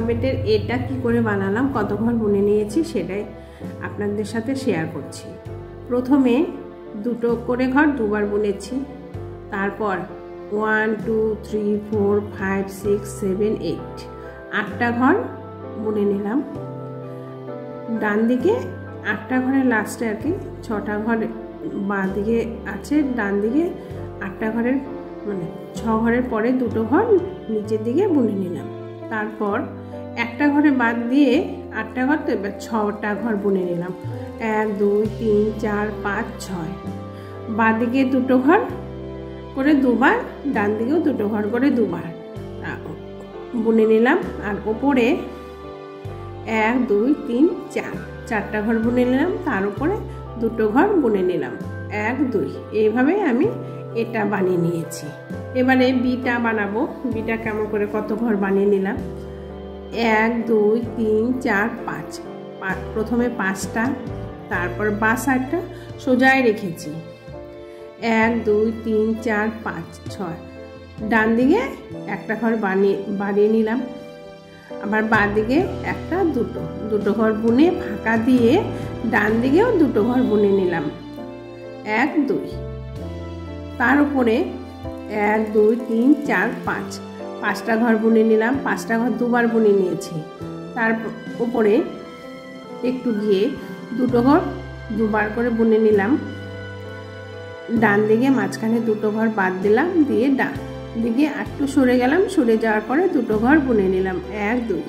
অ্যালফাবেটের এটা কি করে বানালাম, কত ঘর বুনে নিয়েছি সেটাই আপনাদের সাথে শেয়ার করছি। প্রথমে দুটো করে ঘর দুবার বুনেছি, তারপর 1 2 3 4 5 6 7 8 8টা ঘর বুনে নিলাম। ডান দিকে 8টা ঘরের লাস্টে আর কি 6টা ঘর বাঁ দিকে আছে, ডান দিকে 8টা ঘরের মানে 6 ঘরের পরে দুটো ঘর নিচের দিকে বুনে নিলাম। তারপর একটা ঘরে বাদ দিয়ে 8টা ঘর, তো এবার 6টা ঘর বুনে নিলাম। 1 2 3 4 5 6 বাঁ দিকে দুটো ঘর করে দুবার, ডান দিকেও দুটো ঘর করে দুবার বুনে নিলাম। আর ওপরে 1 2 3 4 4টা ঘর বুনে নিলাম, তার উপরে দুটো ঘর বুনে নিলাম 1 2। এইভাবে আমি এটা বানিয়ে নিয়েছি। এবারে বিটা বানাবো। বিটা কেমন করে কত ঘর বানিয়ে নিলাম, 1 2 3 4 5 প্রথমে 5টা, তারপর বাঁ সাইডটা সোজায় রেখেছি 1 2 3 4 5 6। ডান দিকে একটা ঘর বাড়িয়ে নিলাম, আবার বাঁ দিকে একটা দুটো ঘর বুনে ফাঁকা দিয়ে ডান দিকেও দুটো ঘর বুনে নিলাম 1 2। তার উপরে 1 2 3 4 5 5টা ঘর বুনে নিলাম, 5টা ঘর দুবার বুনে নিয়েছি। তার উপরে একটু গিয়ে দুটো ঘর দুবার করে বুনে নিলাম। ডান দিকে মাঝখানে দুটো ঘর বাদ দিলাম, দিয়ে ডান দিকে একটু সরে গেলাম, সরে যাওয়ার পরে দুটো ঘর বুনে নিলাম 1 2।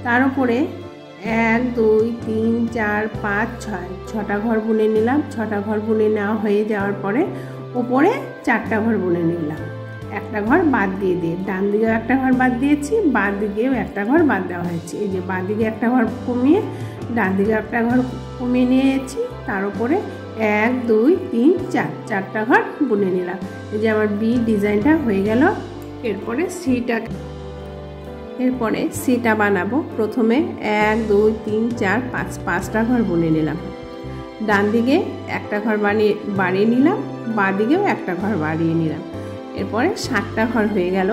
তার উপরে 1 2 3 4 5 6 6টা ঘর বুনে নিলাম। 6টা ঘর বুনে নেওয়া হয়ে যাওয়ার পরে উপরে 4টা ঘর বুনে নিলাম, একটা ঘর বাদ দিয়ে ডান দিকেও একটা ঘর বাদ দিয়েছি, বাঁ দিকেও একটা ঘর বাদ দেওয়া হয়েছে। এই যে বাঁ দিকে একটা ঘর কমিয়ে ডান দিকে একটা ঘর কমিয়ে নিয়েছি, তার উপরে 1 2 3 4 4টা ঘর বুনে নিলাম। এই যে আমার বি ডিজাইনটা হয়ে গেল। এরপরে সিটা বানাবো। প্রথমে 1 2 3 4 5 5টা ঘর বুনে নিলাম। ডান দিকে একটা ঘর বাড়িয়ে নিলাম, বাঁ দিকেও একটা ঘর বাড়িয়ে নিলাম। এরপরে 7টা ঘর হয়ে গেল।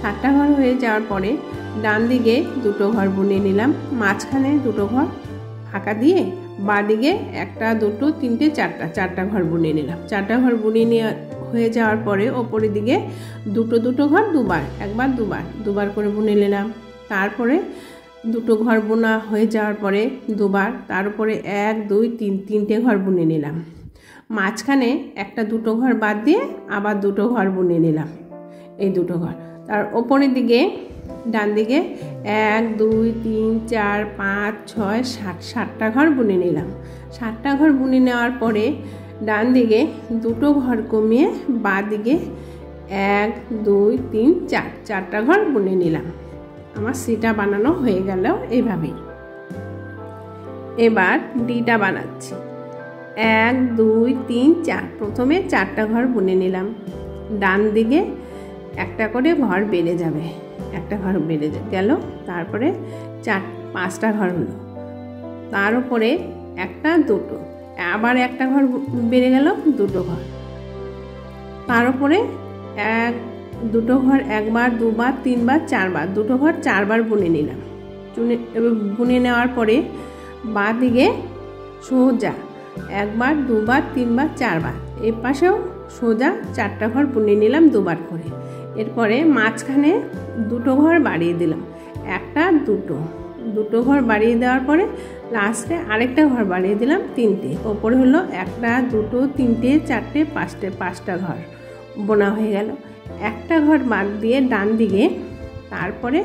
7টা ঘর হয়ে যাওয়ার পরে ডান দিকে দুটো ঘর বুনে নিলাম, মাঝখানে দুটো ঘর ফাঁকা দিয়ে বাঁ দিকে একটা দুটো তিনটে 4টা ঘর বুনে নিলাম। 4টা ঘর বুনে নেওয়া হয়ে যাওয়ার পরে ওপরের দিকে দুটো ঘর দুবার করে বুনে নিলাম। তারপরে দুটো ঘর বোনা হয়ে যাওয়ার পরে দুবার, তার উপরে 1 2 3 তিনটে ঘর বুনে নিলাম। মাঝখানে একটা দুটো ঘর বাদ দিয়ে আবার দুটো ঘর বুনে নিলাম, এই দুটো ঘর। তার ওপরের দিকে ডান দিকে 1 2 3 4 5 6 7টা ঘর বুনে নিলাম। 7টা ঘর বুনে নেওয়ার পরে ডান দিকে দুটো ঘর কমিয়ে বাঁ দিকে 1 2 3 4 4টা ঘর বুনে নিলাম। আমার সিটা বানানো হয়ে গেল এইভাবেই। এবার ডিটা বানাচ্ছি। 1 2 3 4 প্রথমে 4টা ঘর বুনে নিলাম। ডান দিকে একটা করে ঘর বেড়ে যাবে, একটা ঘর বেড়ে গেল। তারপরে 5টা ঘর হলো, তার উপরে একটা দুটো, আবার একটা ঘর বেড়ে গেল, দুটো ঘর। তার উপরে দুটো ঘর একবার দুবার তিনবার চারবার, দুটো ঘর 4বার বুনে নিলাম। বুনে নেওয়ার পরে বাঁ দিকে সোজা একবার দুবার তিনবার 4বার, এর পাশেও সোজা 4টা ঘর বুনে নিলাম দুবার করে। এরপরে মাঝখানে দুটো ঘর বাড়িয়ে দিলাম, একটা দুটো ঘর বাড়িয়ে দেওয়ার পরে লাস্টে আরেকটা ঘর বাড়িয়ে দিলাম 3টে। ওপরে হলো একটা দুটো তিনটে 4টে 5টা ঘর বোনা হয়ে গেল। একটা ঘর বাদ দিয়ে ডান দিকে তারপরে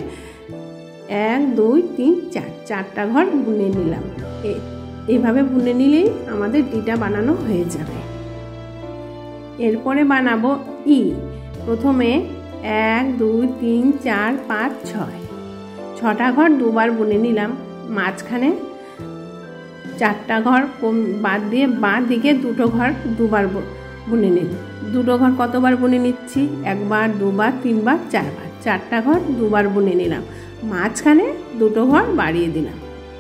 1 2 3 4 4টা ঘর বুনে নিলাম। এইভাবে বুনে নিলেই আমাদের ডিটা বানানো হয়ে যাবে। এরপরে বানাবো ই। প্রথমে 1 2 3 4 5 6 6টা ঘর দুবার বুনে নিলাম। মাঝখানে 4টা ঘর বাদ দিয়ে বাঁ দিকে দুটো ঘর দুবার বুনে নিলাম। দুটো ঘর কতবার বুনে নিচ্ছি, একবার দুবার তিনবার 4বার, 4টা ঘর দুবার বুনে নিলাম। মাঝখানে দুটো ঘর বাড়িয়ে দিলাম,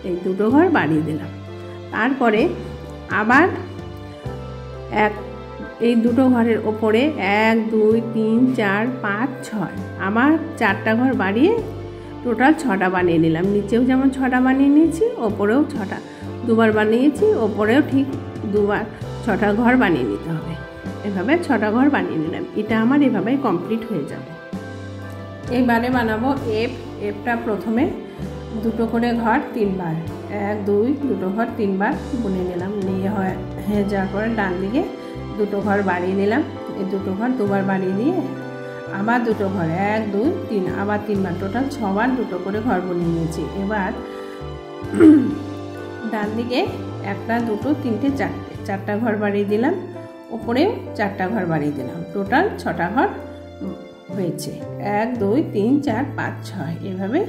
এই দুটো ঘর বাড়িয়ে দিলাম। তারপরে আবার এই দুটো ঘরের ওপরে 1 2 3 4 5 6 আবার 4টা ঘর বাড়িয়ে টোটাল 6টা বানিয়ে নিলাম। নিচেও যেমন 6টা বানিয়ে নিয়েছি, ওপরেও 6টা, দুবার বানিয়েছি, ওপরেও ঠিক দুবার 6টা ঘর বানিয়ে নিতে হবে। এভাবে 6টা ঘর বানিয়ে নিলাম। এটা আমার এভাবেই কমপ্লিট হয়ে যাবে। এবারে বানাবো এফটা প্রথমে 2টো করে ঘর 3বার, 1 2 2টো ঘর 3বার বুনে নিলাম। নিয়ে হয়ে যাওয়ার পরে ডান দিকে 2টো ঘর বাড়িয়ে নিলাম। এই 2টো ঘর দুবার বাড়িয়ে দিয়ে আবার 2টো ঘর 1 2 3 আবার 3বার, টোটাল 6বার 2টো করে ঘর বুনে নিয়েছি। এবার ডান দিকে 1টা 2টো 3টে 4টা ঘর বাড়িয়ে দিলাম, উপরেও 4টা ঘর বাড়িয়ে দিলাম। টোটাল 6টা ঘর হয়েছে। 1 2 3 4 5 6 এভাবে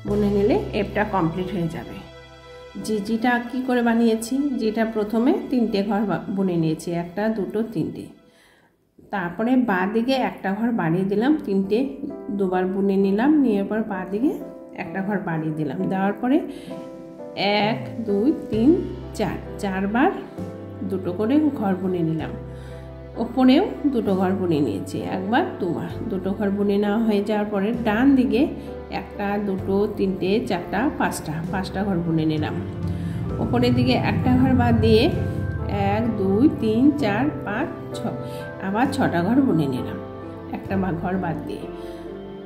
বুনে নিলে এফটা কমপ্লিট হয়ে যাবে। জিটা কি করে বানিয়েছি, যেটা প্রথমে 3টে ঘর বুনে নিয়েছি, 1টা 2টো 3টে। তারপরে বাঁ দিকে 1টা ঘর বাড়িয়ে দিলাম, 3টে দুবার বুনে নিলাম। নিয়ে পর বাঁ দিকে 1টা ঘর বাড়িয়ে দিলাম। দেওয়ার পরে 1 2 3 4 4বার 2টো করে ঘর বুনে নিলাম। ওপরেও 2টো ঘর বুনে নিয়েছি, একবার দুবার 2টো ঘর বুনে নেওয়া হয়ে যাওয়ার পরে ডান দিকে 1টা 2টো 3টে 4টা 5টা ঘর বুনে নিলাম। ওপরের দিকে 1টা ঘর বাদ দিয়ে 1 2 3 4 5 6 আবার 6টা ঘর বুনে নিলাম। 1টা ঘর বাদ দিয়ে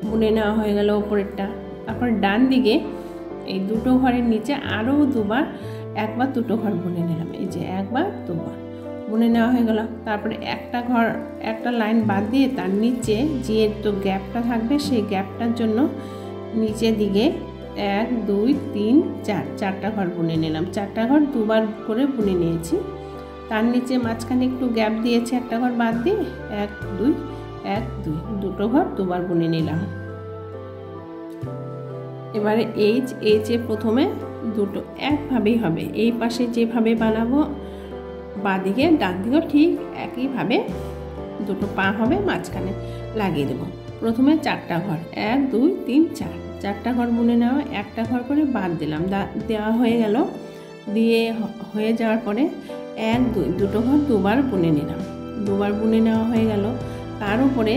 বুনে নেওয়া হয়ে গেল ওপরেরটা। তারপর ডান দিকে এই 2টো ঘরের নিচে আরও দুবার, একবার 2টো ঘর বুনে নিলাম। এই যে একবার দুবার বুনে নেওয়া হয়ে গেল। তারপরে 1টা ঘর, 1টা লাইন বাদ দিয়ে তার নিচে যে তো গ্যাপটা থাকবে, সেই গ্যাপটার জন্য নিচের দিকে 1 2 3 4 4টা ঘর বুনে নিলাম। 4টা ঘর দুবার করে বুনে নিয়েছি। তার নিচে মাঝখানে একটু গ্যাপ দিয়েছি, 1টা ঘর বাদ দিয়ে 1 2 1 2 2টো ঘর দুবার বুনে নিলাম। এবারে এইচ প্রথমে 2টো একভাবেই হবে। এই পাশে যেভাবে বানাবো বাঁ দিকে ডান দিকেও ঠিক একইভাবে 2টো পা হবে, মাঝখানে লাগিয়ে দেবো। প্রথমে 4টা ঘর 1 2 3 4 4টা ঘর বুনে নেওয়া, 1টা ঘর করে বাদ দিলাম। দেওয়া হয়ে গেল। দিয়ে হয়ে যাওয়ার পরে 1 2 2টো ঘর দুবার বুনে নিলাম। দুবার বুনে নেওয়া হয়ে গেল। তার উপরে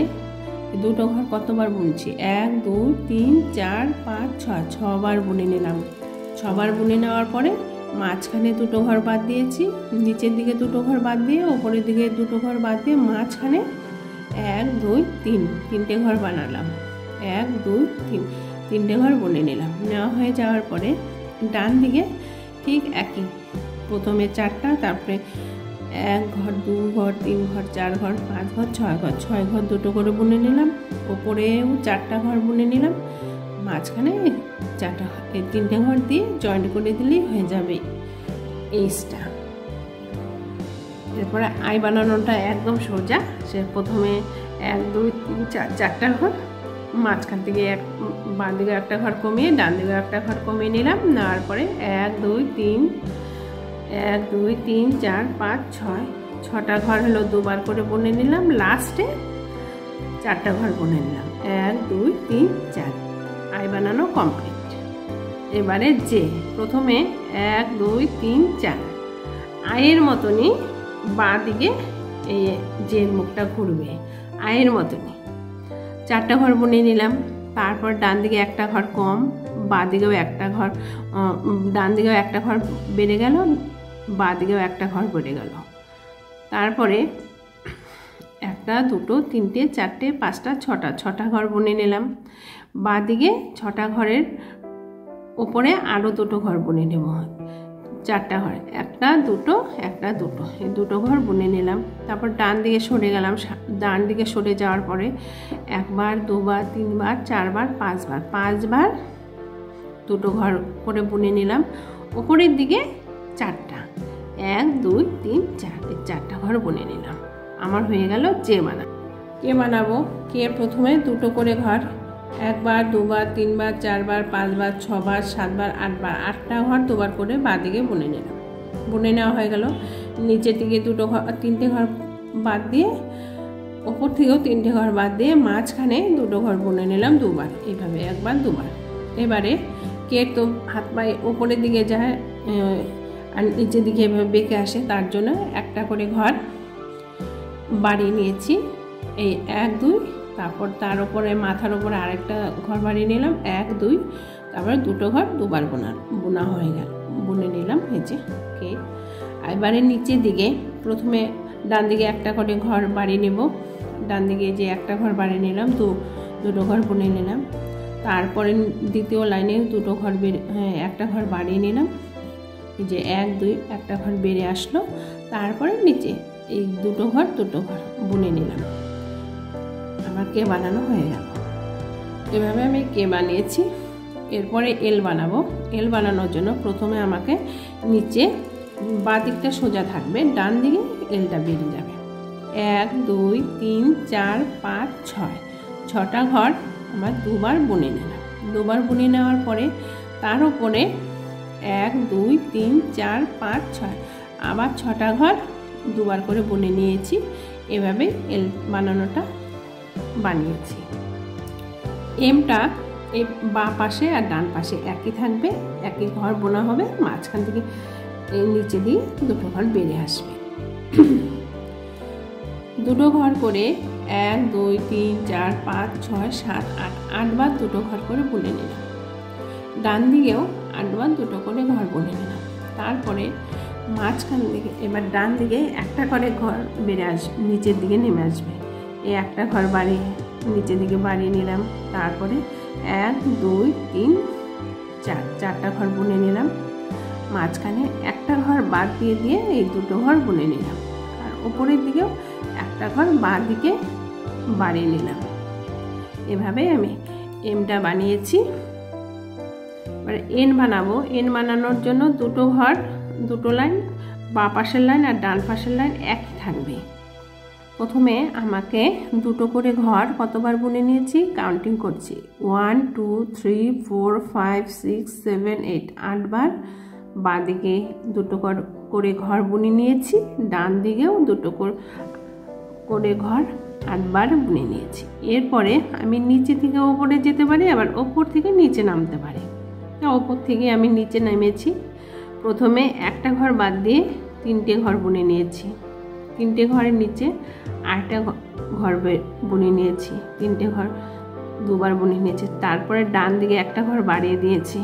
2টো ঘর কতবার বুনছি, 1 2 3 4 5 6 6বার বুনে নিলাম। 6বার বুনে নেওয়ার পরে মাঝখানে 2টো ঘর বাদ দিয়েছি, নিচের দিকে 2টো ঘর বাদ দিয়ে ওপরের দিকে 2টো ঘর বাদ দিয়ে মাঝখানে 1 2 3 3টে ঘর বানালাম। 1 2 3 3টে ঘর বুনে নিলাম। নেওয়া হয়ে যাওয়ার পরে ডান দিকে ঠিক একই, প্রথমে 4টা, তারপরে 1 ঘর 2 ঘর 3 ঘর 4 ঘর 5 ঘর 6 ঘর 2টো করে বুনে নিলাম। ওপরেও 4টা ঘর বুনে নিলাম। মাঝখানে 4টা 3টে ঘর দিয়ে জয়েন্ট করে দিলেই হয়ে যাবে এইচটা। এরপরে আই বানানোটা একদম সোজা। সে প্রথমে 1 2 3 4 4টা ঘর, মাঝখান থেকে বাঁ দিকে 1টা ঘর কমিয়ে ডান দিকে 1টা ঘর কমিয়ে নিলাম। নেওয়ার পরে 1 2 3 1 2 3 4 5 6 6টা ঘর হলো দুবার করে বুনে নিলাম। লাস্টে 4টা ঘর বুনে নিলাম। 1 2 3 4 আই বানানো কমপ্লিট। এবারে যে প্রথমে 1 2 3 4 আয়ের মতনই বাঁ দিকে এই যে মুখটা ঘুরবে, আয়ের মতনই 4টা ঘর বুনে নিলাম। তারপর ডান দিকে 1টা ঘর কম, বাঁ দিকেও 1টা ঘর, ডান দিকেও 1টা ঘর বেড়ে গেল, বাঁ দিকেও 1টা ঘর বেড়ে গেল। তারপরে 1টা 2টো 3টে 4টে 5টা 6টা ঘর বুনে নিলাম। বাঁ দিকে 6টা ঘরের ওপরে আরও 2টো ঘর বুনে নেব। 4টা ঘর, 1টা 2টো 1টা 2টো, এই 2টো ঘর বুনে নিলাম। তারপর ডান দিকে সরে গেলাম। ডান দিকে সরে যাওয়ার পরে 1বার 2বার 3বার 4বার 5বার 2টো ঘর করে বুনে নিলাম। ওপরের দিকে 4টা, 1 2 3 4 এই 4টা ঘর বুনে নিলাম। আমার হয়ে গেল যে বানাবো। কে বানাবো, কে প্রথমে 2টো করে ঘর 1বার 2বার 3বার 4বার 5বার 6বার 7বার 8বার 8টা ঘর দুবার করে বাঁ দিকে বুনে নিলাম। বুনে নেওয়া হয়ে গেল। নিচের দিকে 2টো ঘর 3টে ঘর বাদ দিয়ে, ওপর থেকেও 3টে ঘর বাদ দিয়ে মাঝখানে 2টো ঘর বুনে নিলাম দুবার, এইভাবে 1বার 2বার। এবারে কে তো হাত পায়ে ওপরের দিকে যায় আর নিচের দিকে এভাবে বেঁকে আসে, তার জন্য 1টা করে ঘর বাড়িয়ে নিয়েছি। এই 1 2, তারপর তার উপরে মাথার উপরে আরেকটা ঘর বানিয়ে নিলাম, 1 2, তারপরে দুটো ঘর দুবার বোনা হয়ে গেল, বুনে নিলাম। এই যে এবারে নিচের দিকে প্রথমে ডান দিকে একটা করে ঘর বাড়িয়ে নেব, ডান দিকে যে একটা ঘর বাড়িয়ে নিলাম, দুটো ঘর বুনে নিলাম। তারপরে দ্বিতীয় লাইনে দুটো ঘর একটা ঘর বাড়িয়ে নিলাম, এই যে 1 2 একটা ঘর বেড়ে আসলো। তারপরে নিচে এই দুটো ঘর বুনে নিলাম, আমার কে বানানো হয়ে গেল। এভাবে আমি কে বানিয়েছি। এরপরে এল বানাবো। এল বানানোর জন্য প্রথমে আমাকে নিচে বাঁ দিকটা সোজা থাকবে, ডান দিকে এলটা বেরিয়ে যাবে। 1 2 3 4 5 6, 6টা ঘর আমার দুবার বুনে নিলাম। দুবার বুনে নেওয়ার পরে তার উপরে 1 2 3 4 5 6 আবার 6টা ঘর দুবার করে বুনে নিয়েছি। এভাবে এল বানানোটা বানিয়েছি। এমটা এই বাঁ পাশে আর ডান পাশে একই থাকবে, একই ঘর বোনা হবে, মাঝখান থেকে এই নিচে দিয়ে দুটো ঘর বেড়ে আসবে। দুটো ঘর করে 1 2 3 4 5 6 7 8, 8 বার দুটো ঘর করে বুনে নিলাম। ডান দিকেও 8 বার দুটো করে ঘর বুনে নিলাম। তারপরে মাঝখান দিকে এবার ডান দিকে একটা করে ঘর বেড়ে আসবে, নিচের দিকে নেমে আসবে। এই একটা ঘর বাড়িয়ে নিচের দিকে বাড়িয়ে নিলাম। তারপরে 1 2 3 4, 4টা ঘর বুনে নিলাম। মাঝখানে একটা ঘর বাদ দিয়ে এই দুটো ঘর বুনে নিলাম। আর উপরের দিকেও একটা ঘর বাঁ দিকে বাড়িয়ে নিলাম। এভাবে আমি এমটা বানিয়েছি। এবার এন বানাবো। এন বানানোর জন্য দুটো ঘর দুটো লাইন, বাঁ পাশের লাইন আর ডান পাশের লাইন একই থাকবে। প্রথমে আমাকে দুটো করে ঘর কতবার বুনে নিয়েছি কাউন্টিং করছি, 1 2 3 4 5 6 7 8, 8 বার বাঁ দিকে দুটো করে ঘর বুনে নিয়েছি, ডান দিকেও দুটো করে ঘর 8 বার বুনে নিয়েছি। এরপরে আমি নিচে থেকে ওপরে যেতে পারি, আবার ওপর থেকে নিচে নামতে পারি। ওপর থেকে আমি নিচে নেমেছি। প্রথমে একটা ঘর বাদ দিয়ে 3টে ঘর বুনে নিয়েছি, 3টে ঘরের নিচে আরেকটা ঘর বুনে নিয়েছি, 3টে ঘর দুবার বুনে নিয়েছি। তারপরে ডান দিকে একটা ঘর বাড়িয়ে দিয়েছি,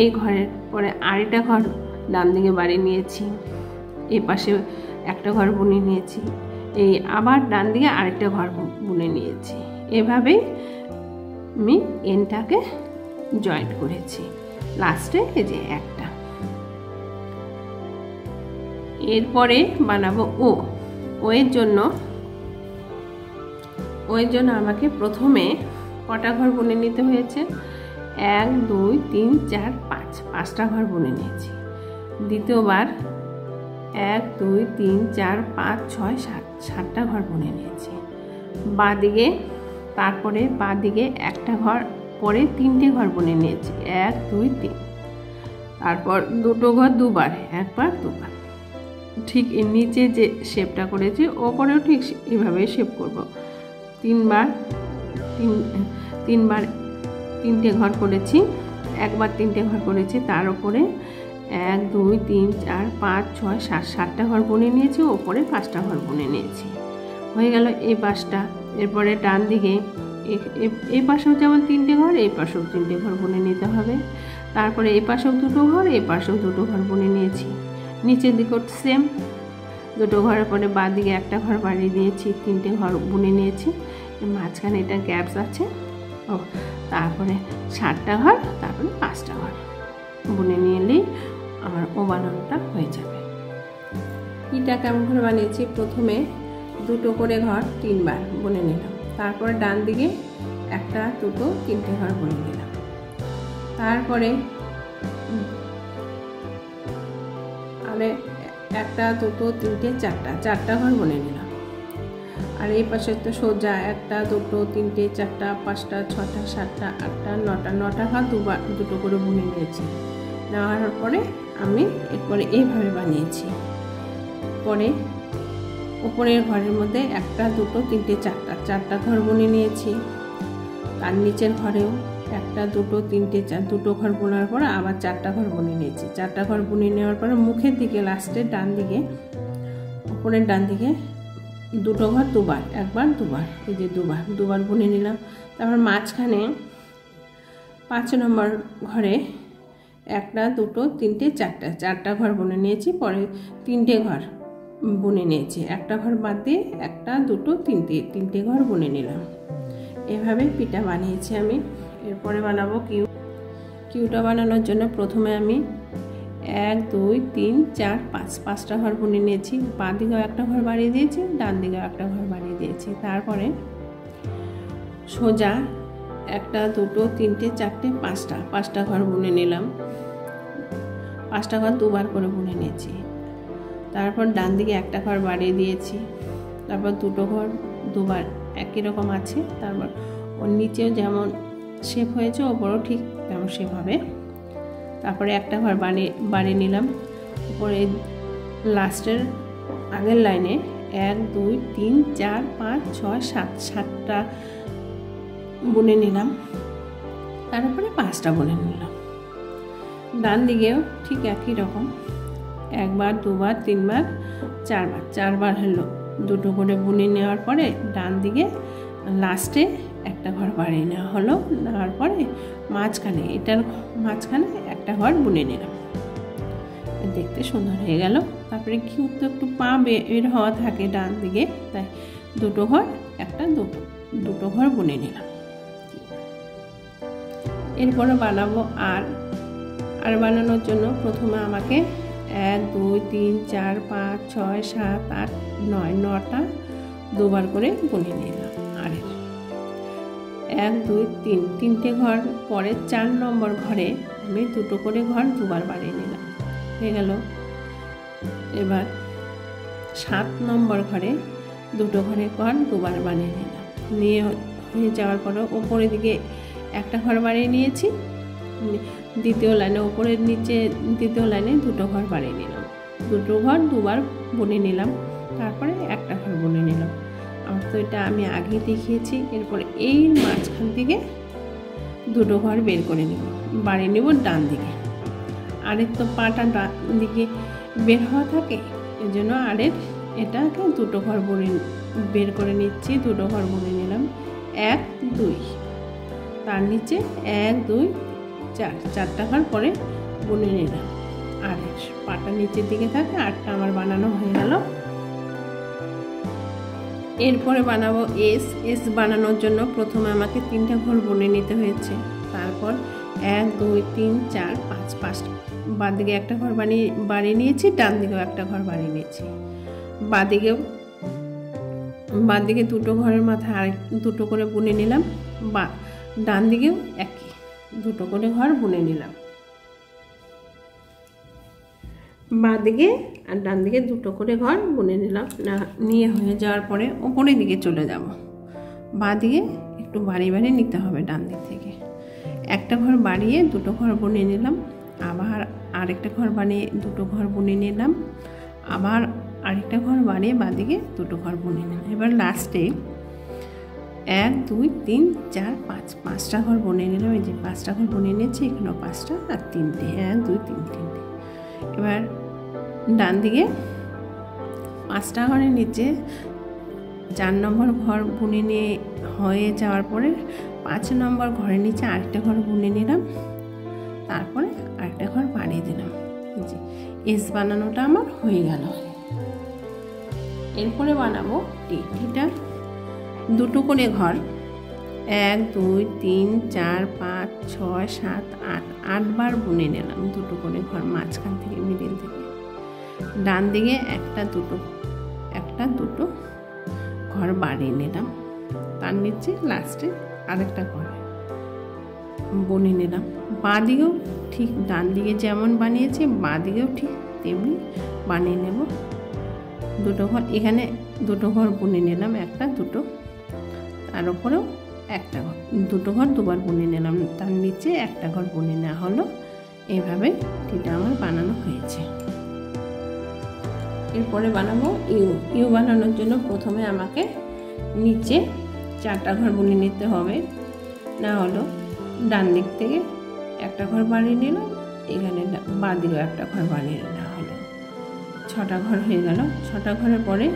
এই ঘরের পরে আরেকটা ঘর ডান দিকে বাড়িয়ে নিয়েছি, এই পাশে একটা ঘর বুনে নিয়েছি, এই আবার ডান দিকে আরেকটা ঘর বুনে নিয়েছি। এভাবেই আমি এনটাকে জয়েন্ট করেছি। লাস্টে এই যে একটা। এরপরে বানাবো ও। ওয়ের জন্য আমাকে প্রথমে কটা ঘর বুনে নিতে হয়েছে, 1 2 3 4 5, 5টা ঘর বুনে নিয়েছি। দ্বিতীয়বার 1 2 3 4 5 6 7, 7টা ঘর বুনে নিয়েছি। বাঁদিকে তারপরে বাঁদিকে একটা ঘর পরে 3টে ঘর বুনে নিয়েছি, 1 2 3। তারপর দুটো ঘর দুবার, একবার দুবার। ঠিক এর নিচে যে শেপটা করেছি ওপরেও ঠিক এভাবে শেপ করব। 3বার 3টে ঘর করেছি, একবার 3টে ঘর করেছি, তার উপরে 1 2 3 4 5 6 7, 7টা ঘর বুনে নিয়েছি, ওপরে 5টা ঘর বুনে নিয়েছি। হয়ে গেল এই পাশটা। এরপরে ডান দিকে এই পাশেও যেমন 3টে ঘর, এই পাশেও 3টে ঘর বুনে নিতে হবে। তারপরে এই পাশেও দুটো ঘর, এই পাশেও দুটো ঘর বুনে নিয়েছি। নিচের দিকেও সেম, দুটো ঘরের পরে বাঁ দিকে একটা ঘর বাড়িয়ে দিয়েছি, 3টে ঘর বুনে নিয়েছি। মাঝখানে এটা গ্যাপস আছে, তারপরে 7টা ঘর, তারপরে 5টা ঘর বুনে নিলেই আমার ও বানানোটা হয়ে যাবে। এটা কেমন করে বানিয়েছি, প্রথমে দুটো করে ঘর 3বার বুনে নিলাম, তারপরে ডান দিকে একটা দুটো 3টে ঘর বুনে নিলাম, তারপরে আরে একটা দুটো 3টে 4টা ঘর বুনে নিলাম। আর এই পাশে তো সোজা 1 2 3 4 5 6 7 8 9টা ঘর দুটো করে বুনে নিয়েছি। নেওয়ার পরে আমি এরপরে এইভাবে বানিয়েছি। পরে উপরের ঘরের মধ্যে 1 2 3 4টা ঘর বুনে নিয়েছি। তার নিচের ঘরেও 1 2 3 4 দুটো ঘর বোনার পর আবার 4টা ঘর বুনে নিয়েছি। 4টা ঘর বুনে নেওয়ার পরে মুখের দিকে লাস্টে ডান দিকে উপরের ডান দিকে দুটো ঘর দুবার, একবার দুবার, এই যে দুবার বুনে নিলাম। তারপর মাঝখানে 5 নম্বর ঘরে একটা দুটো তিনটে চারটা ঘর বুনে নিয়েছি। পরে 3টে ঘর বুনে নিয়েছি, একটা ঘর বাদ দিয়ে একটা দুটো তিনটে ঘর বুনে নিলাম। এভাবে পিঠা বানিয়েছি আমি। এরপরে বানাবো কিউটা বানানোর জন্য প্রথমে আমি 1 2 3 4 5 5টা ঘর বুনে নিয়েছি। বাঁ দিকেও একটা ঘর বাড়িয়ে দিয়েছি, ডান দিকেও একটা ঘর বাড়িয়ে দিয়েছি। তারপরে সোজা একটা দুটো তিনটে চারটে পাঁচটা ঘর বুনে নিলাম। 5টা ঘর দুবার করে বুনে নিয়েছি। তারপর ডান দিকে একটা ঘর বাড়িয়ে দিয়েছি। তারপর দুটো ঘর দুবার একই রকম আছে। তারপর ওর নিচেও যেমন শেপ হয়েছে ওপরেও ঠিক তেমন শেপ হবে। তারপরে একটা ঘর বাড়িয়ে নিলাম। উপরে লাস্টের আগের লাইনে 1 2 3 4 5 6 7 7টা বুনে নিলাম। তারপরে 5টা বুনে নিলাম। ডান দিকেও ঠিক একই রকম, একবার দুবার তিনবার চারবার হলো। দুটো করে বুনে নেওয়ার পরে ডান দিকে লাস্টে একটা ঘর বাড়িয়ে নেওয়া হলো। নেওয়ার পরে এটার মাঝখানে একটা ঘর বুনে নিলাম। দেখতে সুন্দর হয়ে গেল। তারপরে কিউ তো একটু পা বের হওয়া থাকে ডান দিকে, তাই দুটো ঘর বুনে নিলাম। এরপরে বানাবো আর বানানোর জন্য প্রথমে আমাকে 1 2 3 4 5 6 7 8 9 9টা দুবার করে বুনে নিলাম। আরের 1 2 3 তিনটে ঘর পরে 4 নম্বর ঘরে আমি দুটো করে ঘর দুবার বাড়িয়ে নিলাম, হয়ে গেল। এবার 7 নম্বর ঘরে দুটো ঘরে ঘর দুবার বানিয়ে নিলাম। নিয়ে হয়ে যাওয়ার পরে ওপরের দিকে একটা ঘর বাড়িয়ে নিয়েছি। দ্বিতীয় লাইনে ওপরের নিচে দ্বিতীয় লাইনে দুটো ঘর বাড়িয়ে নিলাম। দুটো ঘর দুবার বুনে নিলাম। তারপরে একটা ঘর বুনে নিলাম। আর তো এটা আমি আগে দেখিয়েছি। এরপরে এই মাঝখান থেকে দুটো ঘর বের করে নেব, বাড়িয়ে নেব ডান দিকে। আরের তো পাটা ডান দিকে বের হওয়া থাকে, এই জন্য এটাকে দুটো ঘর বের করে নিচ্ছি। দুটো ঘর বুনে নিলাম, 1 2, তার নিচে 1 2 4 4টা ঘর পরে বুনে নিলাম। আর পাটা নিচের দিকে থাকে। 8টা আমার বানানো হয়ে গেল। এরপরে বানাবো এস বানানোর জন্য প্রথমে আমাকে 3টা ঘর বুনে নিতে হয়েছে। তারপর 1 2 3 4 5 5টা বাঁ দিকে একটা ঘর বাড়িয়ে নিয়েছি, ডান দিকেও একটা ঘর বাড়িয়ে নিয়েছি। বাঁ দিকে দুটো ঘরের মাথায় আরেক দুটো করে বুনে নিলাম। ডান দিকেও একই দুটো করে ঘর বুনে নিলাম। বাঁ দিকে আর ডান দিকে দুটো করে ঘর বুনে নিলাম। নিয়ে হয়ে যাওয়ার পরে ওপরের দিকে চলে যাব। বাঁ দিকে একটু বাড়িয়ে নিতে হবে ডান দিক থেকে। একটা ঘর বাড়িয়ে দুটো ঘর বুনে নিলাম। আবার আরেকটা ঘর বানিয়ে দুটো ঘর বুনে নিলাম। আবার আরেকটা ঘর বানিয়ে বাঁ দিকে দুটো ঘর বুনে নিলাম। এবার লাস্টে 1 2 3 4 5 5টা ঘর বুনে নিলাম। এই যে 5টা ঘর বুনে নিয়েছি, এখানেও 5টা আর 3টে, 1 2 3 3টে। এবার ডান দিকে 5টা ঘরের নিচে 4 নম্বর ঘর বুনে নিয়ে হয়ে যাওয়ার পরে 5 নম্বর ঘরের নিচে আরেকটা ঘর বুনে নিলাম। তারপরে আরেকটা ঘর বাড়িয়ে দিলাম। এই যে এস বানানোটা আমার হয়ে গেল। এরপরে বানাবো টিটা। দুটো করে ঘর 1 2 3 4 5 6 7 8 8বার বুনে নিলাম। দুটো করে ঘর মাঝখান থেকে মিডিল থেকে। ডান দিকে একটা দুটো ঘর বাড়িয়ে নিলাম। তার নিচে লাস্টে আরেকটা ঘর বুনে নিলাম। বাঁ দিকেও ঠিক ডান দিকে যেমন বানিয়েছি বাঁ দিকেও ঠিক তেমনি বানিয়ে নেব। দুটো ঘর এখানে দুটো ঘর বুনে নিলাম, একটা দুটো, তার উপরেও একটা ঘর, দুটো ঘর দুবার বুনে নিলাম। তার নিচে একটা ঘর বুনে নেওয়া হলো। এইভাবে টিটা আমার বানানো হয়েছে। এরপরে বানাবো ইউ বানানোর জন্য প্রথমে আমাকে নিচে 4টা ঘর বুনে নিতে হবে। না হলো ডান দিক থেকে একটা ঘর বানিয়ে নিলাম, এখানে বাঁ দিকেও একটা ঘর বানিয়ে নেওয়া হলো। 6টা ঘর হয়ে গেল। 6টা ঘরের পরে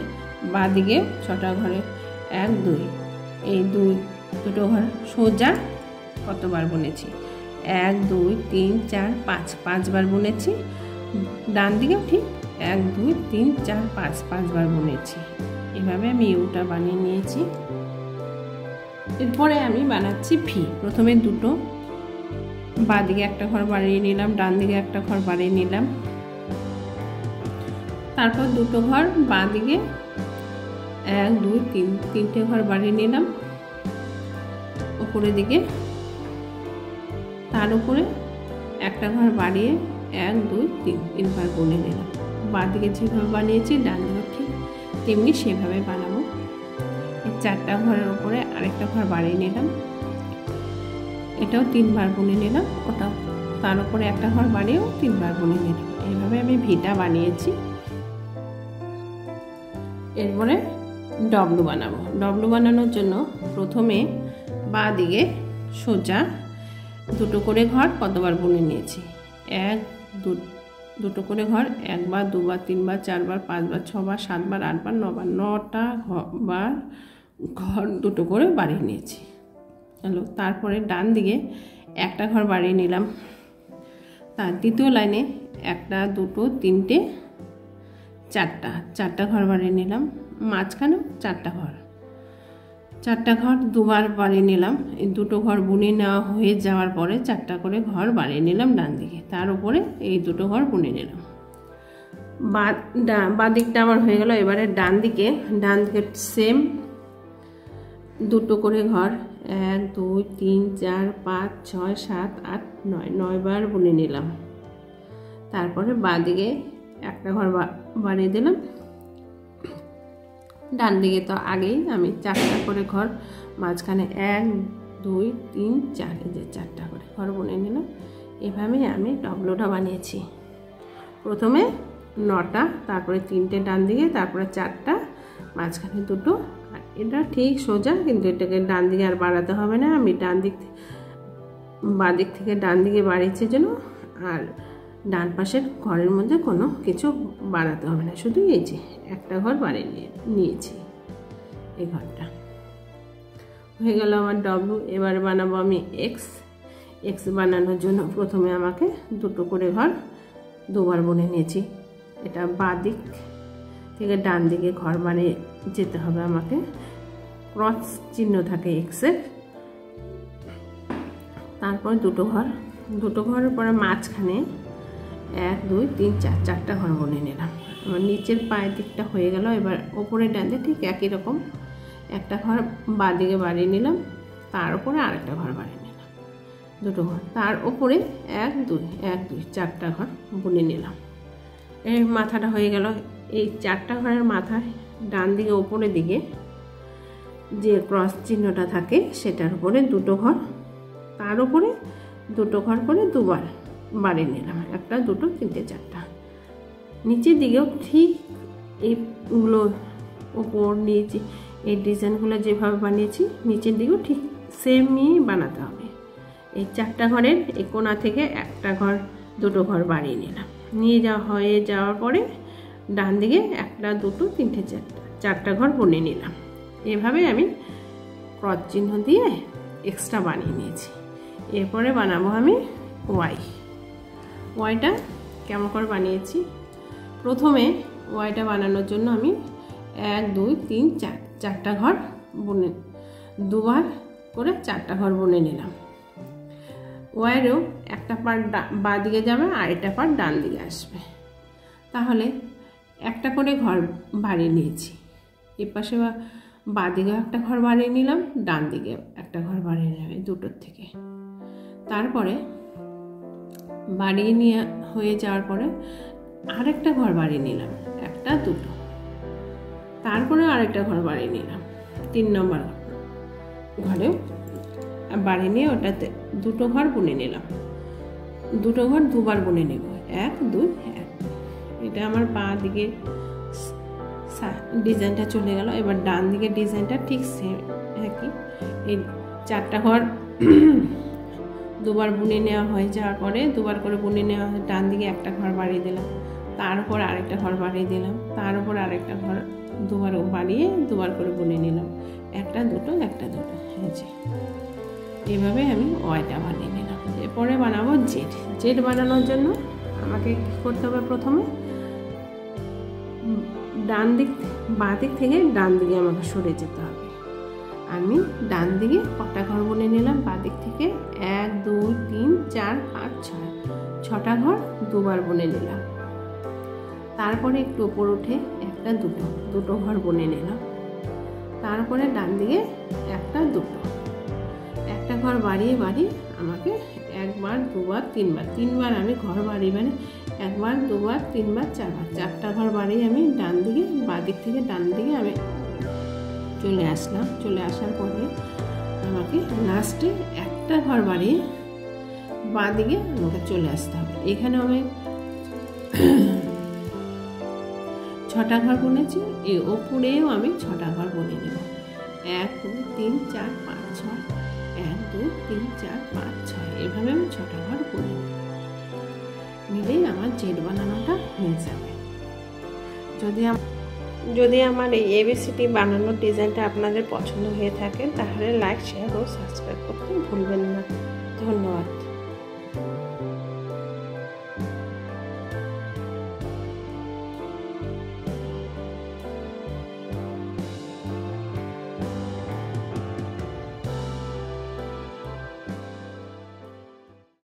বাঁ দিকে 6টা ঘরে 1 2 এই দুটো ঘর সোজা কতবার বুনেছি 1 2 3 4 5 5বার বুনেছি। ডান দিকেও ঠিক 1 2 3 4 5 5বার বুনেছি। এভাবে আমি ইউটা বানিয়ে নিয়েছি। এরপরে আমি বানাচ্ছি ভি। প্রথমে দুটো বাঁ দিকে একটা ঘর বাড়িয়ে নিলাম, ডান দিকে একটা ঘর বাড়িয়ে নিলাম, তারপর দুটো ঘর বাঁ দিকে 1 2 3 তিনটে ঘর বাড়িয়ে নিলাম উপরের দিকে, তার উপরে একটা ঘর বাড়িয়ে 1 2 3 তিনবার বুনে নিলাম। বাঁ দিকে যেভাবে বানিয়েছি ডান দিকে ঠিক তেমনি সেভাবে বানাবো। এই 4টা ঘরের উপরে আরেকটা ঘর বাড়িয়ে নিলাম, এটাও 3বার বুনে নিলাম, ওটাও তার উপরে একটা ঘর বাড়িয়েও 3বার বুনে নিলাম। এইভাবে আমি ভিটা বানিয়েছি। এরপরে ডবলু বানাবো। ডবলু বানানোর জন্য প্রথমে বাঁ দিকে সোজা দুটো করে ঘর কতবার বুনে নিয়েছি 1 2 দুটো করে ঘর 1 বার 2 বার 3 বার 4 বার 5 বার 6 বার 7 বার 8 বার 9 বার 9টা বার ঘর দুটো করে বাড়িয়ে নিয়েছি। চলো তারপরে ডান দিকে একটা ঘর বাড়িয়ে নিলাম, তার দ্বিতীয় লাইনে 1টা 2টো 3টে 4টা ঘর বাড়িয়ে নিলাম, মাঝখানেও 4টা ঘর 2বার বাড়িয়ে নিলাম। এই দুটো ঘর বুনে নেওয়া হয়ে যাওয়ার পরে 4টা করে ঘর বাড়িয়ে নিলাম ডান দিকে, তার উপরে এই দুটো ঘর বুনে নিলাম। বাঁ দিকটা আমার হয়ে গেল। এবারে ডান দিকে সেম দুটো করে ঘর 1 2 3 4 5 6 7 8 9 বার বুনে নিলাম। তারপরে বাঁ দিকে একটা ঘর বাড়িয়ে দিলাম। ডান দিকে তো আগেই আমি 4টা করে ঘর, মাঝখানে 1 2 3 4 এই যে 4টা করে ঘর বুনে নিলাম। এভাবেই আমি ডবলুটা বানিয়েছি। প্রথমে 9টা, তারপরে 3টে ডান দিকে, তারপরে 4টা, মাঝখানে দুটো। আর এটা ঠিক সোজা, কিন্তু এটাকে ডান দিকে আর বাড়াতে হবে না। আমি বাঁ দিক থেকে ডান দিকে বাড়িয়েছি যেন, আর ডান পাশের ঘরের মধ্যে কোনো কিছু বাড়াতে হবে না, শুধু এই যে একটা ঘর বাড়িয়ে নিয়েছি। এই ঘরটা হয়ে গেল আমার ডব্লু। এবারে বানাবো আমি এক্স বানানোর জন্য প্রথমে আমাকে দুটো করে ঘর 2বার বুনে নিয়েছি। এটা বাঁ দিক থেকে ডান দিকে ঘর বানিয়ে যেতে হবে আমাকে। ক্রস চিহ্ন থাকে এক্সের। তারপর দুটো ঘরের পরে মাঝখানে 1 2 3 4 4টা ঘর বুনে নিলাম। আমার নিচের পায়ের দিকটা হয়ে গেল। এবার ওপরের ডান দিকে ঠিক একই রকম একটা ঘর বাঁ দিকে বাড়িয়ে নিলাম, তার উপরে আরেকটা ঘর বাড়িয়ে নিলাম, দুটো ঘর, তার উপরে 1 2 4টা ঘর বুনে নিলাম। এর মাথাটা হয়ে গেল। এই 4টা ঘরের মাথায় ডান দিকে ওপরের দিকে যে ক্রস চিহ্নটা থাকে সেটার উপরে দুটো ঘর, তার উপরে দুটো ঘর করে 2বার বাড়িয়ে নিলাম, 1টা 2টো 3টে 4টা। নিচের দিকেও ঠিক এইগুলো ওপর নিচে এই ডিজাইনগুলো যেভাবে বানিয়েছি নিচের দিকেও ঠিক সেমই বানাতে হবে। এই 4টা ঘরের এই কোণা থেকে একটা ঘর দুটো ঘর বাড়িয়ে নিলাম। নিয়ে হয়ে যাওয়ার পরে ডান দিকে 1টা 2টো 3টে 4টা ঘর বুনে নিলাম। এভাবে আমি ক্রস চিহ্ন দিয়ে এক্সট্রা বানিয়ে নিয়েছি। এরপরে বানাবো আমি ওয়াইটা কেমন করে বানিয়েছি। প্রথমে ওয়াইটা বানানোর জন্য আমি 1 2 3 4 4টা ঘর বুনে 2বার করে 4টা ঘর বুনে নিলাম। ওয়াইয়েরও একটা পার্ট বাঁ দিকে যাবে আর একটা পার্ট ডান দিকে আসবে। তাহলে একটা করে ঘর বাড়িয়ে নিয়েছি। এর পাশে বাঁ দিকে একটা ঘর বাড়িয়ে নিলাম, ডান দিকে একটা ঘর বাড়িয়ে নেবে দুটোর থেকে। তারপরে বাড়িয়ে নিয়ে হয়ে যাওয়ার পরে আরেকটা ঘর বাড়িয়ে নিলাম, 1টা 2টো, তারপরে আরেকটা ঘর বাড়িয়ে নিলাম, 3 নম্বর ঘরেও বাড়িয়ে নিয়ে ওটাতে দুটো ঘর বুনে নিলাম। দুটো ঘর 2বার বুনে নেব, 1 2 1। এটা আমার বাঁ দিকে ডিজাইনটা চলে গেল। এবার ডান দিকে ডিজাইনটা ঠিক সেম একই। এই 4টা ঘর 2বার বুনে নেওয়া হয়ে যাওয়ার পরে 2বার করে বুনে নেওয়া হয়, ডান দিকে একটা ঘর বাড়িয়ে দিলাম, তার উপর আরেকটা ঘর বাড়িয়ে দিলাম, তার উপর আরেকটা ঘর দুবার বাড়িয়ে দুবার করে বুনে নিলাম, একটা দুটো একটা দুটো। এইভাবে আমি ওয়াইটা বানিয়ে নিলাম। এরপরে বানাবো জেড। জেড বানানোর জন্য আমাকে কী করতে হবে, প্রথমে বাঁ দিক থেকে ডান দিকে আমাকে সরে যেতে হবে। আমি ডান দিকে কটা ঘর বুনে নিলাম, বাঁ দিক থেকে 1 2 3 4 5 6 6টা ঘর দুবার বুনে নিলাম। তারপরে একটু উপর উঠে একটা দুটো ঘর বুনে নিলাম। তারপরে ডান দিকে একটা ঘর বাড়িয়ে আমাকে একবার দুবার তিনবার আমি ঘর বাড়িয়ে 1বার 2বার 3বার 4বার 4টা ঘর বাড়িয়ে আমি ডান দিকে বাঁ দিক থেকে ডান দিকে আমি চলে আসলাম। চলে আসার পরে আমাকে লাস্টে একটা ঘর বাড়িয়ে বাঁ দিকে আমাকে চলে আসতে হবে। এখানে আমি 6টা ঘর বুনেছি, এই ওপরেও আমি 6টা ঘর বুনে নেব। 1 2 3 4 5 6 1 2 3 4 5 6 এভাবে আমি 6টা ঘর বুনে নিলেই আমার জেড বানানোটা হয়ে যাবে। যদি আমার এই এবিসিডি বানানোর ডিজাইনটা আপনাদের পছন্দ হয়ে থাকে তাহলে লাইক, শেয়ার ও সাবস্ক্রাইব করতে ভুলবেন না। ধন্যবাদ।